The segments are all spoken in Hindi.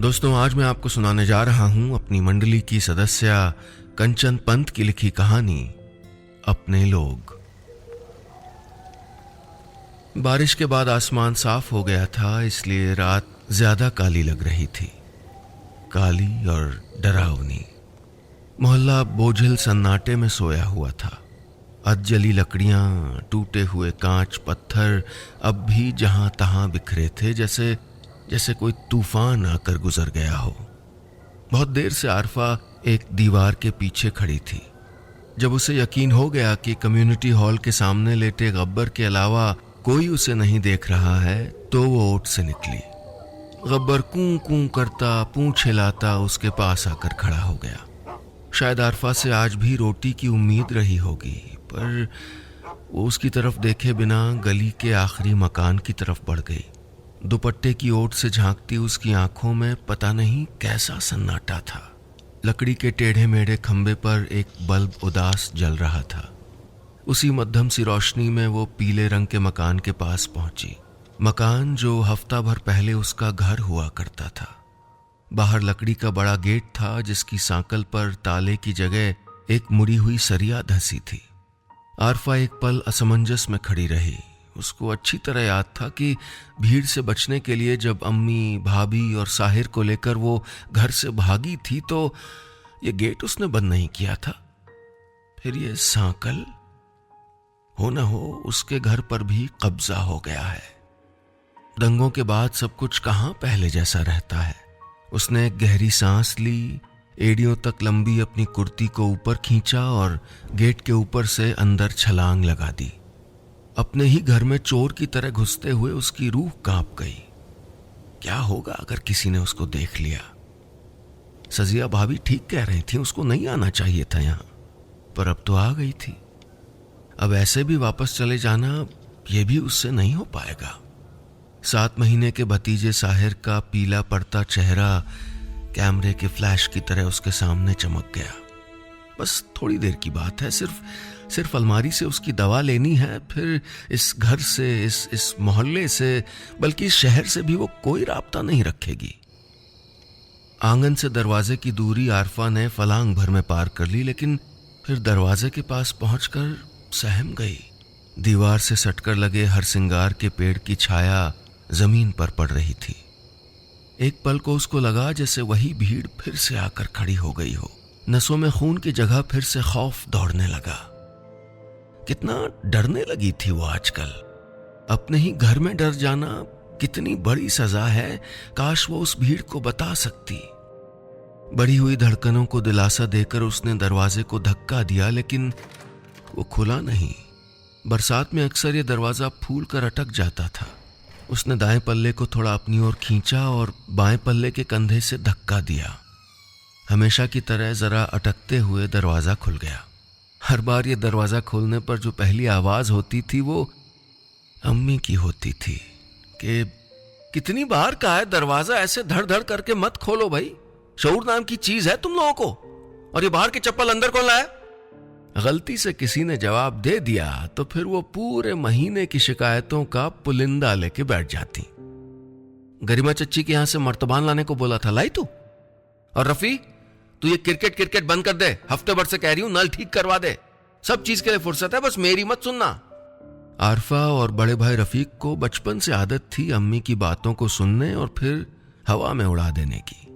दोस्तों, आज मैं आपको सुनाने जा रहा हूं अपनी मंडली की सदस्य कंचन पंत की लिखी कहानी अपने लोग। बारिश के बाद आसमान साफ हो गया था, इसलिए रात ज्यादा काली लग रही थी, काली और डरावनी। मोहल्ला बोझिल सन्नाटे में सोया हुआ था। अधजली लकड़ियां, टूटे हुए कांच, पत्थर अब भी जहां तहां बिखरे थे, जैसे कोई तूफान आकर गुजर गया हो। बहुत देर से आरफा एक दीवार के पीछे खड़ी थी। जब उसे यकीन हो गया कि कम्युनिटी हॉल के सामने लेटे गब्बर के अलावा कोई उसे नहीं देख रहा है, तो वो ओट से निकली। गब्बर कूं कूं करता, पूंछ हिलाता उसके पास आकर खड़ा हो गया। शायद आरफा से आज भी रोटी की उम्मीद रही होगी, पर वो उसकी तरफ देखे बिना गली के आखिरी मकान की तरफ बढ़ गई। दुपट्टे की ओट से झांकती उसकी आंखों में पता नहीं कैसा सन्नाटा था। लकड़ी के टेढ़े मेढ़े खंबे पर एक बल्ब उदास जल रहा था। उसी मध्यम सी रोशनी में वो पीले रंग के मकान के पास पहुंची, मकान जो हफ्ता भर पहले उसका घर हुआ करता था। बाहर लकड़ी का बड़ा गेट था, जिसकी सांकल पर ताले की जगह एक मुड़ी हुई सरिया धसी थी। आरफा एक पल असमंजस में खड़ी रही। उसको अच्छी तरह याद था कि भीड़ से बचने के लिए जब अम्मी, भाभी और साहिर को लेकर वो घर से भागी थी, तो ये गेट उसने बंद नहीं किया था। फिर ये सांकल, हो न हो उसके घर पर भी कब्जा हो गया है। दंगों के बाद सब कुछ कहां पहले जैसा रहता है। उसने एक गहरी सांस ली, एड़ियों तक लंबी अपनी कुर्ती को ऊपर खींचा और गेट के ऊपर से अंदर छलांग लगा दी। अपने ही घर में चोर की तरह घुसते हुए उसकी रूह कांप गई। क्या होगा अगर किसी ने उसको देख लिया? सजिया भाभी ठीक कह रही थी, उसको नहीं आना चाहिए था यहां, पर अब तो आ गई थी। अब ऐसे भी वापस चले जाना, यह भी उससे नहीं हो पाएगा। 7 महीने के भतीजे साहिर का पीला पड़ता चेहरा कैमरे के फ्लैश की तरह उसके सामने चमक गया। बस थोड़ी देर की बात है, सिर्फ अलमारी से उसकी दवा लेनी है, फिर इस घर से, इस मोहल्ले से, बल्कि इस शहर से भी वो कोई राब्ता नहीं रखेगी। आंगन से दरवाजे की दूरी आरफा ने फलांग भर में पार कर ली, लेकिन फिर दरवाजे के पास पहुंचकर सहम गई। दीवार से सटकर लगे हरसिंगार के पेड़ की छाया जमीन पर पड़ रही थी। एक पल को उसको लगा जैसे वही भीड़ फिर से आकर खड़ी हो गई हो। नसों में खून की जगह फिर से खौफ दौड़ने लगा। कितना डरने लगी थी वो आजकल। अपने ही घर में डर जाना कितनी बड़ी सजा है। काश वो उस भीड़ को बता सकती। बढ़ी हुई धड़कनों को दिलासा देकर उसने दरवाजे को धक्का दिया, लेकिन वो खुला नहीं। बरसात में अक्सर ये दरवाजा फूल कर अटक जाता था। उसने दाएं पल्ले को थोड़ा अपनी ओर खींचा और बाएं पल्ले के कंधे से धक्का दिया। हमेशा की तरह जरा अटकते हुए दरवाजा खुल गया। हर बार ये दरवाजा खोलने पर जो पहली आवाज होती थी वो अम्मी की होती थी कि कितनी बार कहा है दरवाजा ऐसे धड़ धड़ करके मत खोलो भाई, शऊर नाम की चीज है तुम लोगों को, और ये बाहर की चप्पल अंदर कौन लाया? गलती से किसी ने जवाब दे दिया तो फिर वो पूरे महीने की शिकायतों का पुलिंदा लेके बैठ जाती। गरिमा चच्ची के यहां से मर्तबान लाने को बोला था, लाई तू? और रफी, तू ये क्रिकेट बंद कर दे, हफ्ते भर से कह रही हूं, नल ठीक करवा दे। सब चीज के लिए फुर्सत है, बस मेरी मत सुनना। आरफा और बड़े भाई रफीक को बचपन से आदत थी अम्मी की बातों को सुनने और फिर हवा में उड़ा देने की।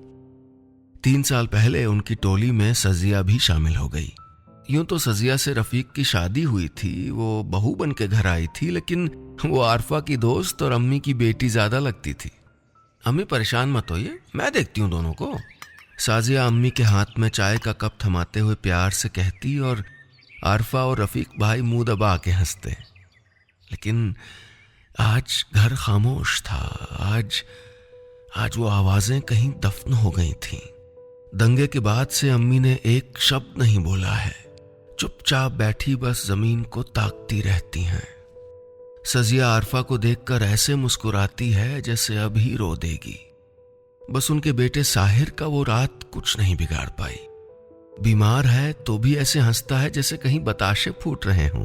3 साल पहले उनकी टोली में सजिया भी शामिल हो गई। यूं तो सजिया से रफीक की शादी हुई थी, वो बहू बन के घर आई थी, लेकिन वो आरफा की दोस्त और अम्मी की बेटी ज्यादा लगती थी। अम्मी परेशान मत होइए, मैं देखती हूं दोनों को, साजिया अम्मी के हाथ में चाय का कप थमाते हुए प्यार से कहती, और आरफा और रफीक भाई मुंह दबा के हंसते। लेकिन आज घर खामोश था। आज वो आवाजें कहीं दफन हो गई थीं। दंगे के बाद से अम्मी ने एक शब्द नहीं बोला है। चुपचाप बैठी बस जमीन को ताकती रहती हैं। सजिया आरफा को देखकर ऐसे मुस्कुराती है जैसे अभी रो देगी। बस उनके बेटे साहिर का वो रात कुछ नहीं बिगाड़ पाई। बीमार है तो भी ऐसे हंसता है जैसे कहीं बताशे फूट रहे हों।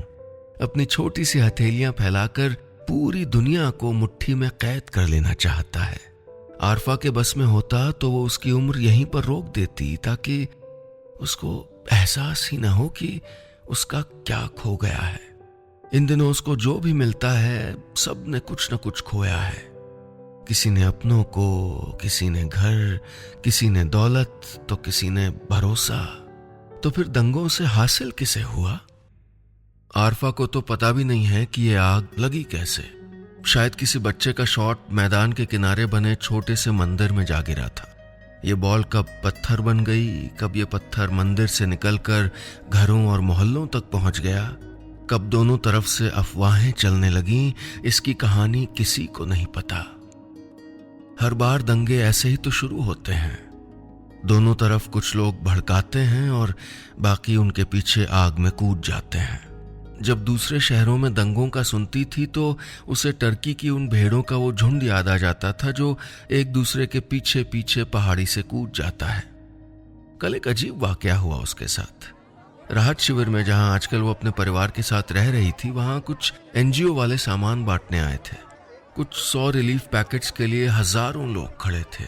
अपनी छोटी सी हथेलियां फैलाकर पूरी दुनिया को मुट्ठी में कैद कर लेना चाहता है। आरफा के बस में होता तो वो उसकी उम्र यहीं पर रोक देती, ताकि उसको एहसास ही ना हो कि उसका क्या खो गया है। इन दिनों उसको जो भी मिलता है सब ने कुछ न कुछ खोया है। किसी ने अपनों को, किसी ने घर, किसी ने दौलत, तो किसी ने भरोसा। तो फिर दंगों से हासिल किसे हुआ? आरफा को तो पता भी नहीं है कि ये आग लगी कैसे। शायद किसी बच्चे का शॉट मैदान के किनारे बने छोटे से मंदिर में जा गिरा था। ये बॉल कब पत्थर बन गई, कब ये पत्थर मंदिर से निकलकर घरों और मोहल्लों तक पहुंच गया, कब दोनों तरफ से अफवाहें चलने लगीं, इसकी कहानी किसी को नहीं पता। हर बार दंगे ऐसे ही तो शुरू होते हैं। दोनों तरफ कुछ लोग भड़काते हैं और बाकी उनके पीछे आग में कूद जाते हैं। जब दूसरे शहरों में दंगों का सुनती थी तो उसे टर्की की उन भेड़ों का वो झुंड याद आ जाता था जो एक दूसरे के पीछे पीछे पहाड़ी से कूद जाता है। कल एक अजीब वाकया हुआ उसके साथ। राहत शिविर में जहां आजकल वो अपने परिवार के साथ रह रही थी, वहां कुछ एनजीओ वाले सामान बांटने आए थे। कुछ 100 रिलीफ पैकेट्स के लिए हजारों लोग खड़े थे।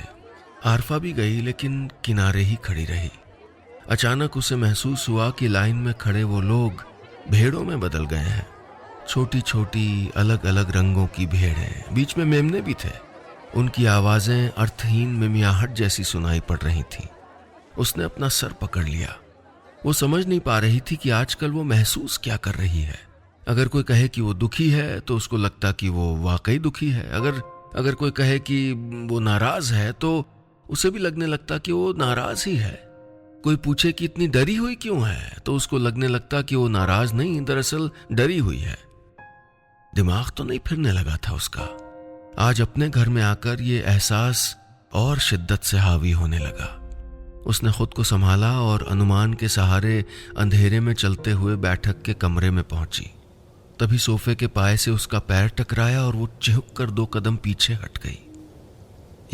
आरफा भी गई, लेकिन किनारे ही खड़ी रही। अचानक उसे महसूस हुआ कि लाइन में खड़े वो लोग भेड़ों में बदल गए हैं। छोटी छोटी अलग अलग रंगों की भेड़ें, बीच में मेमने भी थे। उनकी आवाजें अर्थहीन मिमियाहट जैसी सुनाई पड़ रही थीं। उसने अपना सर पकड़ लिया। वो समझ नहीं पा रही थी कि आजकल वो महसूस क्या कर रही है। अगर कोई कहे कि वो दुखी है तो उसको लगता कि वो वाकई दुखी है। अगर कोई कहे कि वो नाराज है तो उसे भी लगने लगता कि वो नाराज ही है। कोई पूछे कि इतनी डरी हुई क्यों है तो उसको लगने लगता कि वो नाराज नहीं, दरअसल डरी हुई है। दिमाग तो नहीं फिरने लगा था उसका। आज अपने घर में आकर ये एहसास और शिद्दत से हावी होने लगा। उसने खुद को संभाला और अनुमान के सहारे अंधेरे में चलते हुए बैठक के कमरे में पहुंची। तभी सोफे के पाए से उसका पैर टकराया और वो चिहुक कर 2 कदम पीछे हट गई।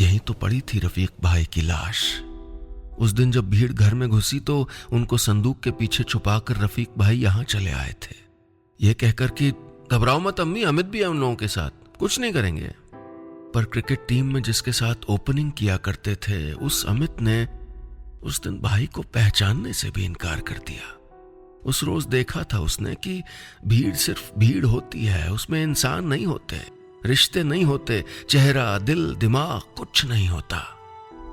यहीं तो पड़ी थी रफीक भाई की लाश। उस दिन जब भीड़ घर में घुसी तो उनको संदूक के पीछे छुपाकर रफीक भाई यहां चले आए थे, ये कहकर कि घबराओ मत अम्मी, अमित भी है उन लोगों के साथ, कुछ नहीं करेंगे। पर क्रिकेट टीम में जिसके साथ ओपनिंग किया करते थे उस अमित ने उस दिन भाई को पहचानने से भी इनकार कर दिया। उस रोज देखा था उसने कि भीड़ सिर्फ भीड़ होती है, उसमें इंसान नहीं होते, रिश्ते नहीं होते, चेहरा, दिल, दिमाग कुछ नहीं होता।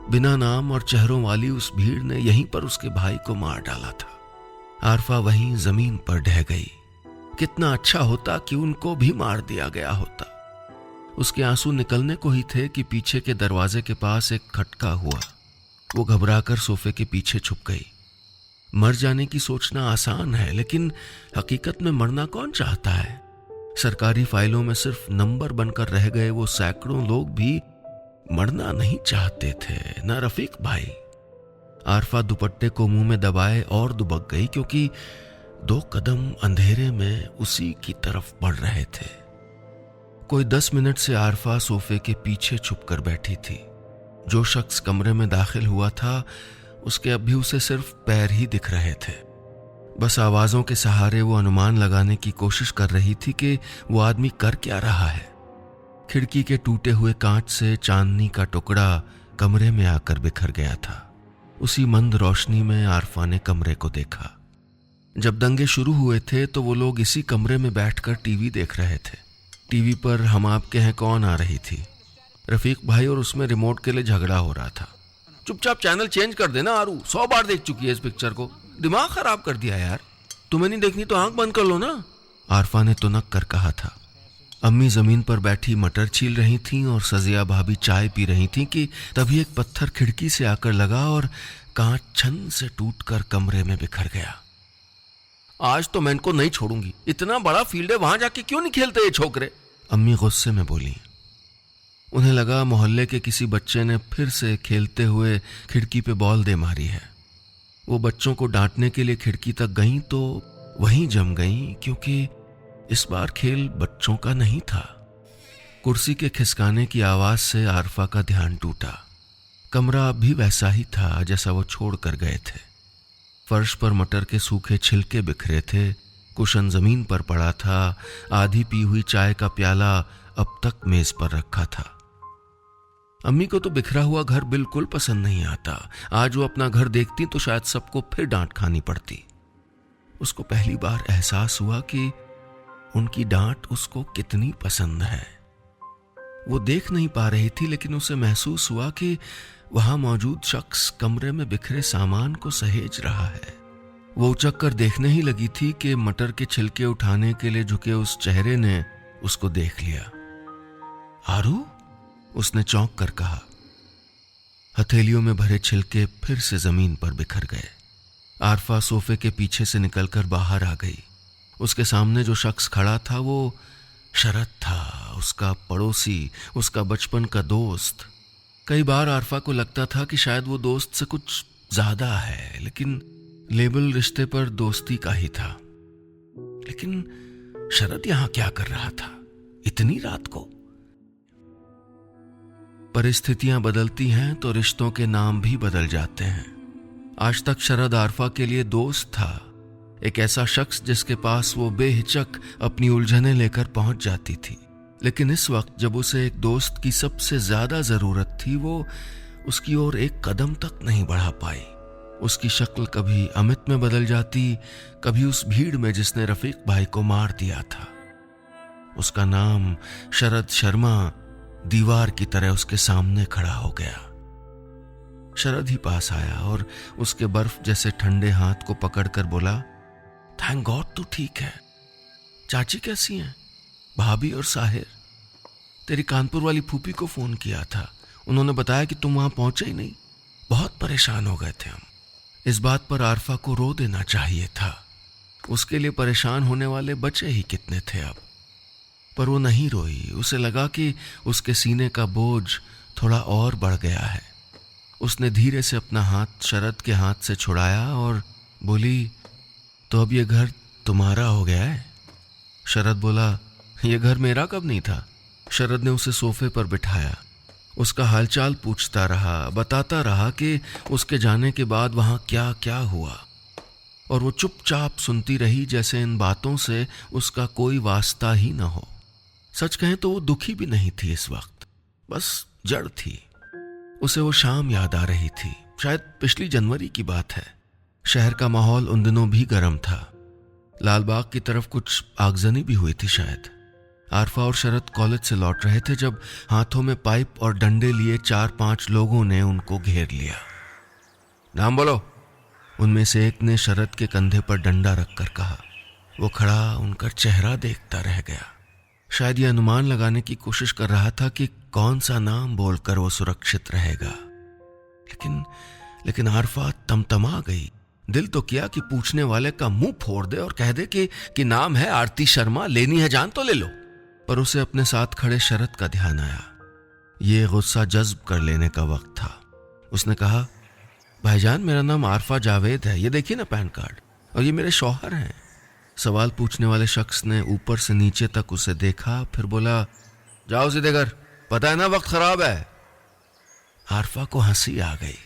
बिना नाम और चेहरों वाली उस भीड़ ने यहीं पर उसके भाई को मार डाला था। आरफा वहीं जमीन पर ढह गई। कितना अच्छा होता कि उनको भी मार दिया गया होता। उसके आंसू निकलने को ही थे कि पीछे के दरवाजे के पास एक खटका हुआ। वो घबराकर सोफे के पीछे छुप गई। मर जाने की सोचना आसान है, लेकिन हकीकत में मरना कौन चाहता है? सरकारी फाइलों में सिर्फ नंबर बनकर रह गए वो सैकड़ों लोग भी मरना नहीं चाहते थे, ना रफीक भाई। आरफा दुपट्टे को मुंह में दबाए और दुबक गई, क्योंकि 2 कदम अंधेरे में उसी की तरफ बढ़ रहे थे। कोई 10 मिनट से आरफा सोफे के पीछे छुपकर बैठी थी। जो शख्स कमरे में दाखिल हुआ था उसके अब भी उसे सिर्फ पैर ही दिख रहे थे। बस आवाजों के सहारे वो अनुमान लगाने की कोशिश कर रही थी कि वो आदमी कर क्या रहा है। खिड़की के टूटे हुए कांच से चांदनी का टुकड़ा कमरे में आकर बिखर गया था। उसी मंद रोशनी में आरफा ने कमरे को देखा। जब दंगे शुरू हुए थे तो वो लोग इसी कमरे में बैठकर टीवी देख रहे थे। टीवी पर हम आपके हैं कौन आ रही थी। रफीक भाई और उसमें रिमोट के लिए झगड़ा हो रहा था। चुपचाप चैनल चेंज कर देना आरू, 100 बार देख चुकी है इस पिक्चर को, दिमाग खराब कर दिया यार। तुम्हें नहीं देखनी तो आंख बंद कर लो ना, आरफा ने तुनक कर कहा था। अम्मी जमीन पर बैठी मटर छील रही थीं और सजिया भाभी चाय पी रही थीं कि तभी एक पत्थर खिड़की से आकर लगा और कांच छन से टूटकर कमरे में बिखर गया। आज तो मैं इनको नहीं छोड़ूंगी, इतना बड़ा फील्ड है, वहां जाके क्यों नहीं खेलते ये छोकरे, अम्मी गुस्से में बोली। उन्हें लगा मोहल्ले के किसी बच्चे ने फिर से खेलते हुए खिड़की पे बॉल दे मारी है। वो बच्चों को डांटने के लिए खिड़की तक गईं तो वहीं जम गईं, क्योंकि इस बार खेल बच्चों का नहीं था। कुर्सी के खिसकाने की आवाज से आरफा का ध्यान टूटा। कमरा अब भी वैसा ही था जैसा वो छोड़ कर गए थे। फर्श पर मटर के सूखे छिलके बिखरे थे, कुशन जमीन पर पड़ा था, आधी पी हुई चाय का प्याला अब तक मेज पर रखा था। अम्मी को तो बिखरा हुआ घर बिल्कुल पसंद नहीं आता। आज वो अपना घर देखती तो शायद सबको फिर डांट खानी पड़ती। उसको पहली बार एहसास हुआ कि उनकी डांट उसको कितनी पसंद है। वो देख नहीं पा रही थी, लेकिन उसे महसूस हुआ कि वहां मौजूद शख्स कमरे में बिखरे सामान को सहेज रहा है। वो उचक कर देखने ही लगी थी कि मटर के छिलके उठाने के लिए झुके उस चेहरे ने उसको देख लिया। आरू, उसने चौंक कर कहा। हथेलियों में भरे छिलके फिर से जमीन पर बिखर गए। आरफा सोफे के पीछे से निकलकर बाहर आ गई। उसके सामने जो शख्स खड़ा था वो शरद था, उसका पड़ोसी, उसका बचपन का दोस्त। कई बार आरफा को लगता था कि शायद वो दोस्त से कुछ ज्यादा है, लेकिन लेबल रिश्ते पर दोस्ती का ही था। लेकिन शरद यहां क्या कर रहा था इतनी रात को? परिस्थितियां बदलती हैं तो रिश्तों के नाम भी बदल जाते हैं। आज तक शरद आरफा के लिए दोस्त था, एक ऐसा शख्स जिसके पास वो बेहिचक अपनी उलझनें लेकर पहुंच जाती थी। लेकिन इस वक्त जब उसे एक दोस्त की सबसे ज्यादा जरूरत थी, वो उसकी ओर एक कदम तक नहीं बढ़ा पाई। उसकी शक्ल कभी अमित में बदल जाती, कभी उस भीड़ में जिसने रफीक भाई को मार दिया था। उसका नाम शरद शर्मा दीवार की तरह उसके सामने खड़ा हो गया। शरद ही पास आया और उसके बर्फ जैसे ठंडे हाथ को पकड़कर बोला, थैंक गॉड तू ठीक है। चाची कैसी हैं? भाभी और साहिर? तेरी कानपुर वाली फूफी को फोन किया था, उन्होंने बताया कि तुम वहां पहुंचे ही नहीं। बहुत परेशान हो गए थे हम। इस बात पर आरफा को रो देना चाहिए था। उसके लिए परेशान होने वाले बचे ही कितने थे अब। पर वो नहीं रोई। उसे लगा कि उसके सीने का बोझ थोड़ा और बढ़ गया है। उसने धीरे से अपना हाथ शरद के हाथ से छुड़ाया और बोली, तो अब ये घर तुम्हारा हो गया है? शरद बोला, ये घर मेरा कब नहीं था। शरद ने उसे सोफे पर बिठाया, उसका हालचाल पूछता रहा, बताता रहा कि उसके जाने के बाद वहां क्या क्या हुआ। और वो चुपचाप सुनती रही, जैसे इन बातों से उसका कोई वास्ता ही न हो। सच कहें तो वो दुखी भी नहीं थी इस वक्त, बस जड़ थी। उसे वो शाम याद आ रही थी, शायद पिछली जनवरी की बात है। शहर का माहौल उन दिनों भी गर्म था। लालबाग की तरफ कुछ आगजनी भी हुई थी शायद। आरफा और शरद कॉलेज से लौट रहे थे जब हाथों में पाइप और डंडे लिए 4-5 लोगों ने उनको घेर लिया। नाम बोलो, उनमें से एक ने शरद के कंधे पर डंडा रखकर कहा। वो खड़ा उनका चेहरा देखता रह गया। शायद ये अनुमान लगाने की कोशिश कर रहा था कि कौन सा नाम बोलकर वो सुरक्षित रहेगा। लेकिन आरफा तमतमा गई। दिल तो किया कि पूछने वाले का मुंह फोड़ दे और कह दे कि नाम है आरती शर्मा, लेनी है जान तो ले लो। पर उसे अपने साथ खड़े शरद का ध्यान आया। ये गुस्सा जज्ब कर लेने का वक्त था। उसने कहा, भाईजान मेरा नाम आरफा जावेद है, ये देखिए ना पैन कार्ड, और ये मेरे शौहर हैं। सवाल पूछने वाले शख्स ने ऊपर से नीचे तक उसे देखा, फिर बोला, जाओ सीधे घर, पता है ना वक्त खराब है। आरफा को हंसी आ गई।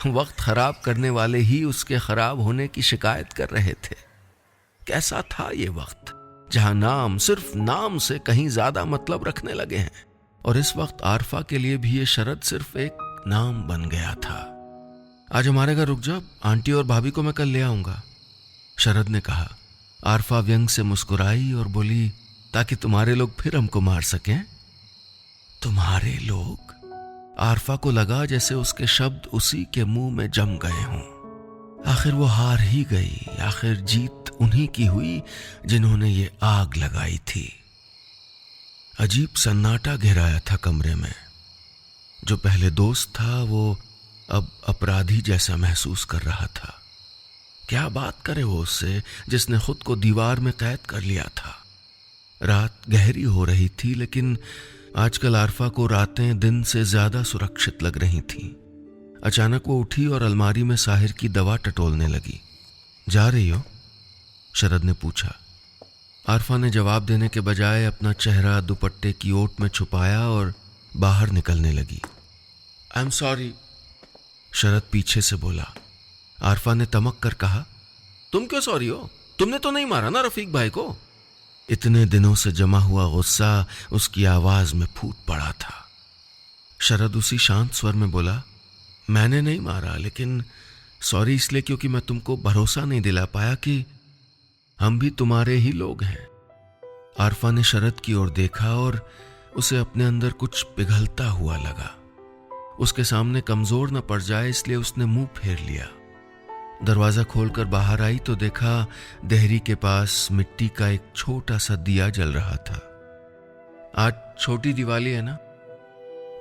वक्त खराब करने वाले ही उसके खराब होने की शिकायत कर रहे थे। कैसा था ये वक्त जहां नाम सिर्फ नाम से कहीं ज्यादा मतलब रखने लगे हैं। और इस वक्त आरफा के लिए भी ये शरद सिर्फ एक नाम बन गया था। आज हमारे घर रुक जा, आंटी और भाभी को मैं कल ले आऊंगा, शरद ने कहा। आरफा व्यंग से मुस्कुराई और बोली, ताकि तुम्हारे लोग फिर हमको मार सकें। तुम्हारे लोग? आरफा को लगा जैसे उसके शब्द उसी के मुंह में जम गए हों। आखिर वो हार ही गई। आखिर जीत उन्हीं की हुई जिन्होंने ये आग लगाई थी। अजीब सन्नाटा घेराया था कमरे में। जो पहले दोस्त था वो अब अपराधी जैसा महसूस कर रहा था। क्या बात करे वो उससे जिसने खुद को दीवार में कैद कर लिया था। रात गहरी हो रही थी, लेकिन आजकल आरफा को रातें दिन से ज्यादा सुरक्षित लग रही थीं। अचानक वो उठी और अलमारी में साहिर की दवा टटोलने लगी। जा रही हो? शरद ने पूछा। आरफा ने जवाब देने के बजाय अपना चेहरा दुपट्टे की ओट में छुपाया और बाहर निकलने लगी। आई एम सॉरी, शरद पीछे से बोला। आरफा ने तमक कर कहा, तुम क्यों सॉरी हो? तुमने तो नहीं मारा ना रफीक भाई को? इतने दिनों से जमा हुआ गुस्सा उसकी आवाज में फूट पड़ा था। शरद उसी शांत स्वर में बोला, मैंने नहीं मारा, लेकिन सॉरी इसलिए क्योंकि मैं तुमको भरोसा नहीं दिला पाया कि हम भी तुम्हारे ही लोग हैं। आरफा ने शरद की ओर देखा और उसे अपने अंदर कुछ पिघलता हुआ लगा। उसके सामने कमजोर न पड़ जाए इसलिए उसने मुंह फेर लिया। दरवाजा खोलकर बाहर आई तो देखा देहरी के पास मिट्टी का एक छोटा सा दिया जल रहा था। आज छोटी दिवाली है ना,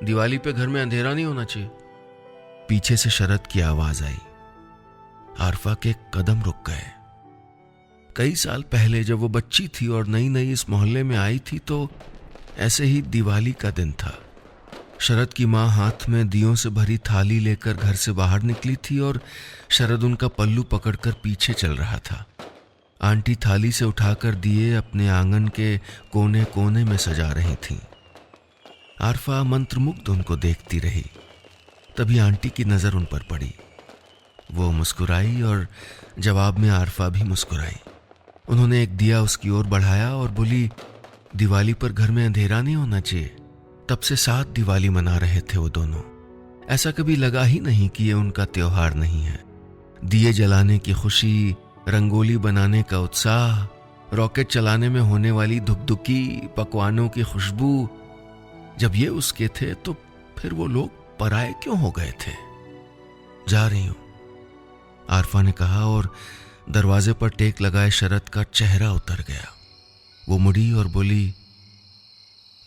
दिवाली पे घर में अंधेरा नहीं होना चाहिए। पीछे से शरद की आवाज आई। आरफा के कदम रुक गए। कई साल पहले जब वो बच्ची थी और नई नई इस मोहल्ले में आई थी तो ऐसे ही दिवाली का दिन था। शरद की माँ हाथ में दियों से भरी थाली लेकर घर से बाहर निकली थी और शरद उनका पल्लू पकड़कर पीछे चल रहा था। आंटी थाली से उठाकर दिए अपने आंगन के कोने कोने में सजा रही थीं। आरफा मंत्रमुग्ध उनको देखती रही। तभी आंटी की नजर उन पर पड़ी। वो मुस्कुराई और जवाब में आरफा भी मुस्कुराई। उन्होंने एक दिया उसकी ओर बढ़ाया और बोली, दिवाली पर घर में अंधेरा नहीं होना चाहिए। तब से 7 दिवाली मना रहे थे वो दोनों। ऐसा कभी लगा ही नहीं कि ये उनका त्योहार नहीं है। दिए जलाने की खुशी, रंगोली बनाने का उत्साह, रॉकेट चलाने में होने वाली धुकधुकी, पकवानों की खुशबू, जब ये उसके थे तो फिर वो लोग पराए क्यों हो गए थे। जा रही हूं, आरफा ने कहा और दरवाजे पर टेक लगाए शरद का चेहरा उतर गया। वो मुड़ी और बोली,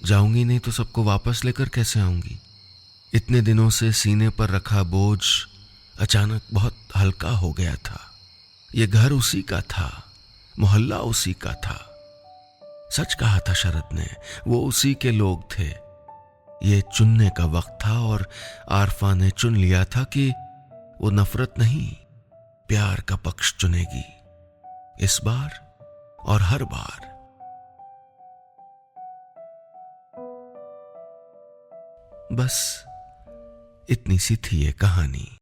जाऊंगी नहीं तो सबको वापस लेकर कैसे आऊंगी। इतने दिनों से सीने पर रखा बोझ अचानक बहुत हल्का हो गया था। ये घर उसी का था, मोहल्ला उसी का था। सच कहा था शरद ने, वो उसी के लोग थे। ये चुनने का वक्त था और आरफा ने चुन लिया था कि वो नफरत नहीं, प्यार का पक्ष चुनेगी, इस बार और हर बार। बस इतनी सी थी ये कहानी।